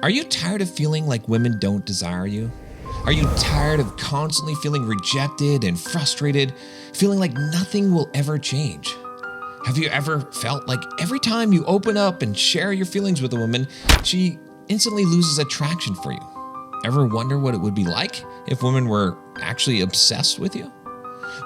Are you tired of feeling like women don't desire you? Are you tired of constantly feeling rejected and frustrated, feeling like nothing will ever change? Have you ever felt like every time you open up and share your feelings with a woman, she instantly loses attraction for you? Ever wonder what it would be like if women were actually obsessed with you?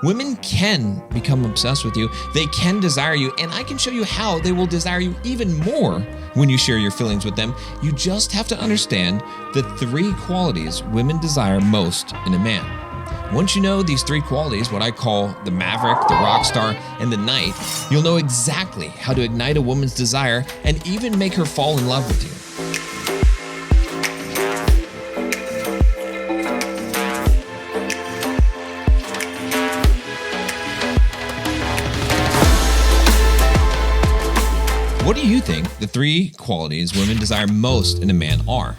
Women can become obsessed with you, they can desire you, and I can show you how they will desire you even more when you share your feelings with them. You just have to understand the 3 qualities women desire most in a man. Once you know these 3 qualities, what I call the Maverick, the rock star, and the knight, you'll know exactly how to ignite a woman's desire and even make her fall in love with you. What do you think the 3 qualities women desire most in a man are?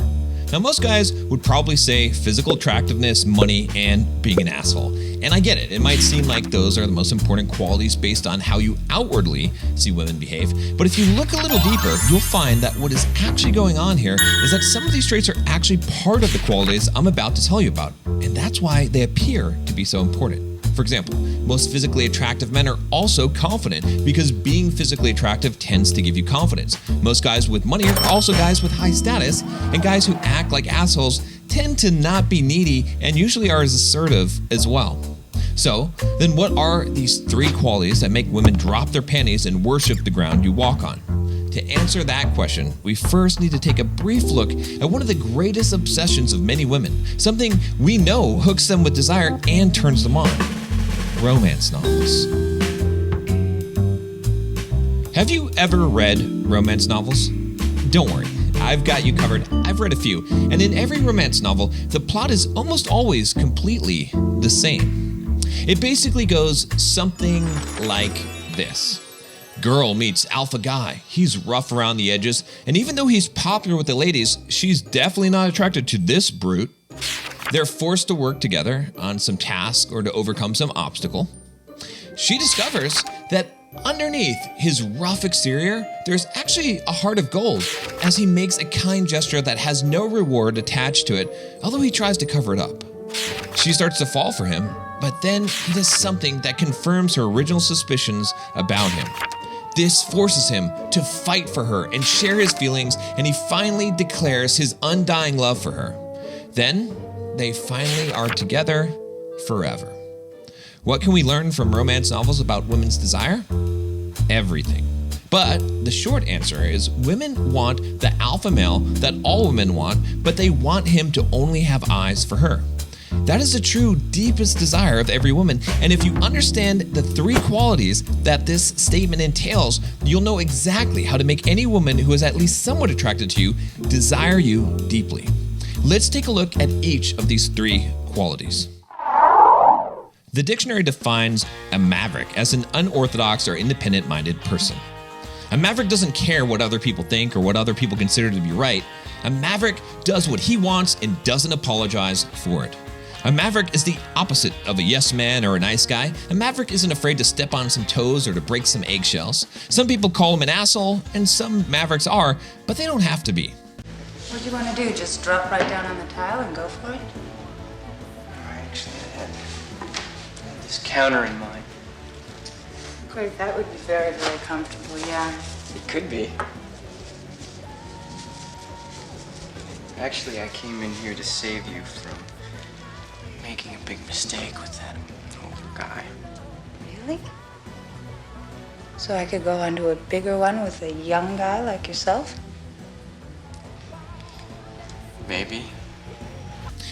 Now, most guys would probably say physical attractiveness, money, and being an asshole. And I get it. It might seem like those are the most important qualities based on how you outwardly see women behave. But if you look a little deeper, you'll find that what is actually going on here is that some of these traits are actually part of the qualities I'm about to tell you about. And that's why they appear to be so important. For example, most physically attractive men are also confident because being physically attractive tends to give you confidence. Most guys with money are also guys with high status, and guys who act like assholes tend to not be needy and usually are as assertive as well. So, then what are these 3 qualities that make women drop their panties and worship the ground you walk on? To answer that question, we first need to take a brief look at one of the greatest obsessions of many women, something we know hooks them with desire and turns them on: romance novels. Have you ever read romance novels? Don't worry, I've got you covered. I've read a few, and in every romance novel, the plot is almost always completely the same. It basically goes something like this. Girl meets alpha guy. He's rough around the edges, and even though he's popular with the ladies, she's definitely not attracted to this brute. They're forced to work together on some task or to overcome some obstacle. She discovers that underneath his rough exterior, there's actually a heart of gold, as he makes a kind gesture that has no reward attached to it, although he tries to cover it up. She starts to fall for him, but then he does something that confirms her original suspicions about him. This forces him to fight for her and share his feelings, and he finally declares his undying love for her. Then, they finally are together forever. What can we learn from romance novels about women's desire? Everything. But the short answer is women want the alpha male that all women want, but they want him to only have eyes for her. That is the true deepest desire of every woman, and if you understand the 3 qualities that this statement entails, you'll know exactly how to make any woman who is at least somewhat attracted to you desire you deeply. Let's take a look at each of these 3 qualities. The dictionary defines a maverick as an unorthodox or independent-minded person. A maverick doesn't care what other people think or what other people consider to be right. A maverick does what he wants and doesn't apologize for it. A maverick is the opposite of a yes man or a nice guy. A maverick isn't afraid to step on some toes or to break some eggshells. Some people call him an asshole, and some mavericks are, but they don't have to be. What do you want to do? Just drop right down on the tile and go for it? Actually, I had this counter in mind. Great, that would be very, very comfortable, yeah. It could be. Actually, I came in here to save you from making a big mistake with that older guy. Really? So I could go on to a bigger one with a young guy like yourself? Maybe.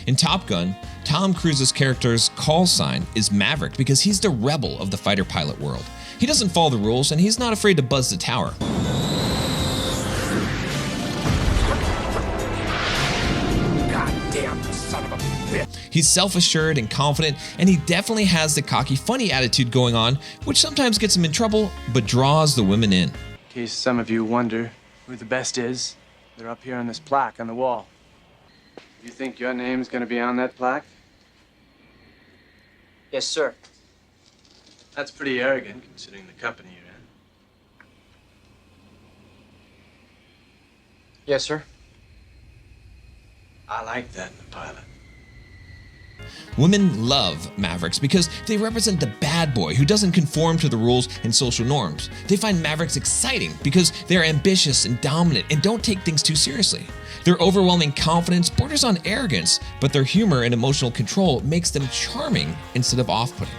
In Top Gun, Tom Cruise's character's call sign is Maverick because he's the rebel of the fighter pilot world. He doesn't follow the rules, and he's not afraid to buzz the tower. Goddamn son of a bitch. He's self-assured and confident, and he definitely has the cocky, funny attitude going on, which sometimes gets him in trouble, but draws the women in. In case some of you wonder who the best is, they're up here on this plaque on the wall. You think your name's gonna be on that plaque? Yes, sir. That's pretty arrogant, considering the company you're in. Yes, sir. I like that in the pilot. Women love Mavericks because they represent the bad boy who doesn't conform to the rules and social norms. They find Mavericks exciting because they're ambitious and dominant and don't take things too seriously. Their overwhelming confidence borders on arrogance, but their humor and emotional control makes them charming instead of off-putting.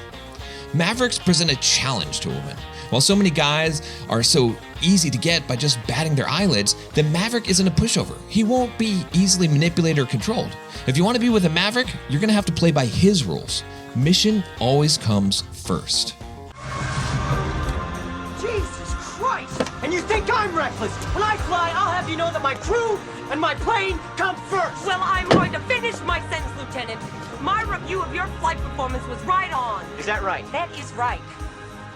Mavericks present a challenge to a woman. While so many guys are so easy to get by just batting their eyelids, the Maverick isn't a pushover. He won't be easily manipulated or controlled. If you want to be with a Maverick, you're going to have to play by his rules. Mission always comes first. Jesus Christ! And you think I'm reckless? When I fly, I'll have you know that my crew and my plane come first! Well, I'm going to finish my sentence, Lieutenant. My review of your flight performance was right on. Is that right? That is right.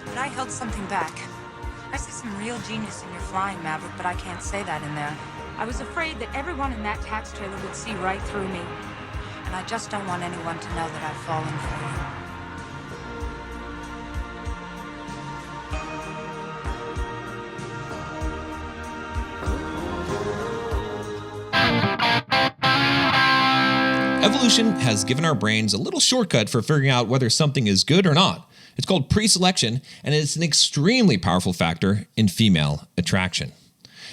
But I held something back. I see some real genius in your flying, Maverick, but I can't say that in there. I was afraid that everyone in that tax trailer would see right through me. And I just don't want anyone to know that I've fallen for you. Evolution has given our brains a little shortcut for figuring out whether something is good or not. It's called pre-selection, and it's an extremely powerful factor in female attraction.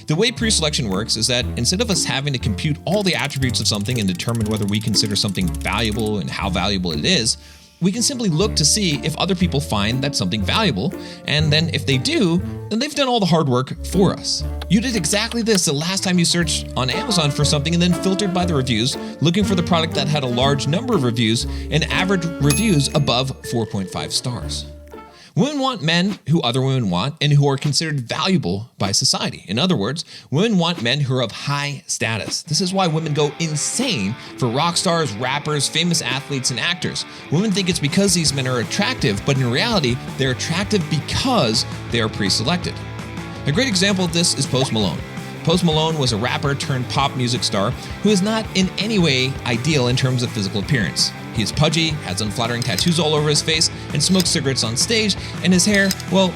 The way pre-selection works is that instead of us having to compute all the attributes of something and determine whether we consider something valuable and how valuable it is, we can simply look to see if other people find that something valuable, and then if they do, then they've done all the hard work for us. You did exactly this the last time you searched on Amazon for something and then filtered by the reviews, looking for the product that had a large number of reviews and average reviews above 4.5 stars. Women want men who other women want and who are considered valuable by society. In other words, women want men who are of high status. This is why women go insane for rock stars, rappers, famous athletes, and actors. Women think it's because these men are attractive, but in reality, they're attractive because they are pre-selected. A great example of this is Post Malone. Post Malone was a rapper turned pop music star who is not in any way ideal in terms of physical appearance. He is pudgy, has unflattering tattoos all over his face, and smokes cigarettes on stage, and his hair, well,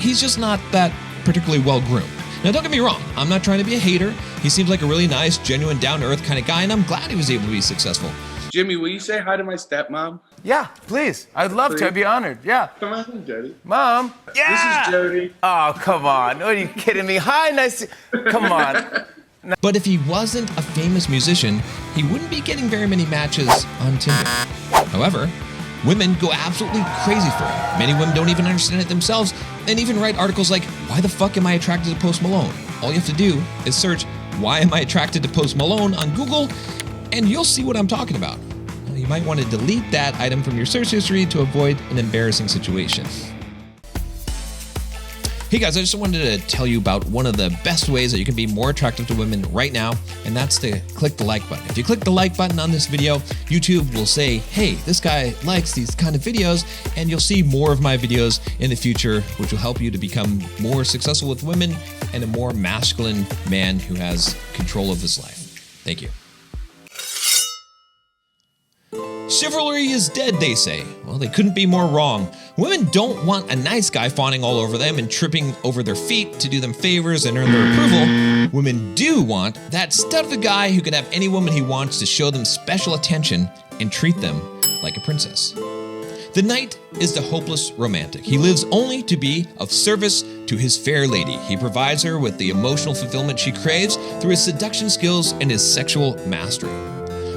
he's just not that particularly well groomed. Now don't get me wrong, I'm not trying to be a hater. He seems like a really nice, genuine, down-to-earth kind of guy, and I'm glad he was able to be successful. Jimmy, will you say hi to my stepmom? Yeah, please. I'd love to. I'd be honored. Yeah. Come on, Jody. Mom. Yeah. This is Jody. Oh, come on. Are you kidding me? Hi, nice to... Come on. But if he wasn't a famous musician, he wouldn't be getting very many matches on Tinder. However, women go absolutely crazy for him. Many women don't even understand it themselves and even write articles like, "Why the fuck am I attracted to Post Malone?" All you have to do is search, "Why am I attracted to Post Malone?" on Google, and you'll see what I'm talking about. You might want to delete that item from your search history to avoid an embarrassing situation. Hey guys, I just wanted to tell you about one of the best ways that you can be more attractive to women right now, and that's to click the like button. If you click the like button on this video, YouTube will say, "Hey, this guy likes these kind of videos," and you'll see more of my videos in the future, which will help you to become more successful with women and a more masculine man who has control of his life. Thank you. Chivalry is dead, they say. Well, they couldn't be more wrong. Women don't want a nice guy fawning all over them and tripping over their feet to do them favors and earn their approval. Women do want that stud of a guy who can have any woman he wants to show them special attention and treat them like a princess. The knight is the hopeless romantic. He lives only to be of service to his fair lady. He provides her with the emotional fulfillment she craves through his seduction skills and his sexual mastery.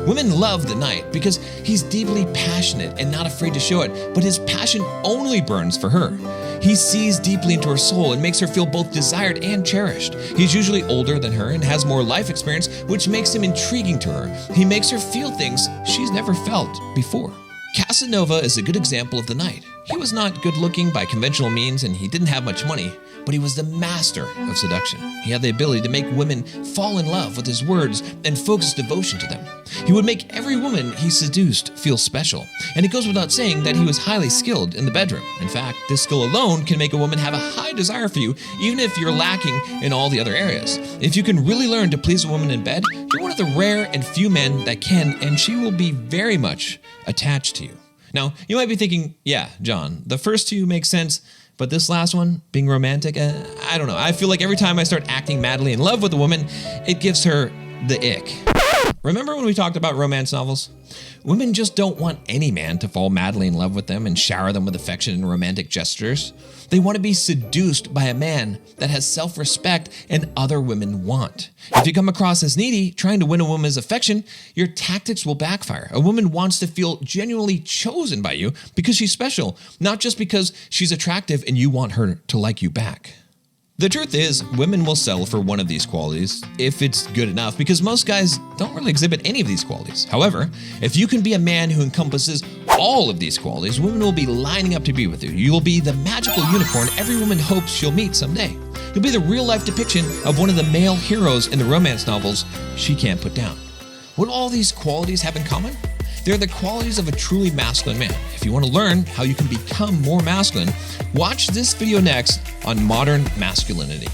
Women love the knight because he's deeply passionate and not afraid to show it, but his passion only burns for her. He sees deeply into her soul and makes her feel both desired and cherished. He's usually older than her and has more life experience, which makes him intriguing to her. He makes her feel things she's never felt before. Casanova is a good example of the knight. He was not good looking by conventional means and he didn't have much money, but he was the master of seduction. He had the ability to make women fall in love with his words and focused devotion to them. He would make every woman he seduced feel special, and it goes without saying that he was highly skilled in the bedroom. In fact, this skill alone can make a woman have a high desire for you, even if you're lacking in all the other areas. If you can really learn to please a woman in bed, you're one of the rare and few men that can, and she will be very much attached to you. Now, you might be thinking, yeah, John, the first two make sense, but this last one, being romantic, I don't know. I feel like every time I start acting madly in love with a woman, it gives her the ick. Remember when we talked about romance novels? Women just don't want any man to fall madly in love with them and shower them with affection and romantic gestures. They want to be seduced by a man that has self-respect and other women want. If you come across as needy, trying to win a woman's affection, your tactics will backfire. A woman wants to feel genuinely chosen by you because she's special, not just because she's attractive and you want her to like you back. The truth is, women will settle for one of these qualities if it's good enough, because most guys don't really exhibit any of these qualities. However, if you can be a man who encompasses all of these qualities, women will be lining up to be with you. You will be the magical unicorn every woman hopes she'll meet someday. You'll be the real-life depiction of one of the male heroes in the romance novels she can't put down. What do all these qualities have in common? They're the qualities of a truly masculine man. If you want to learn how you can become more masculine, watch this video next on modern masculinity.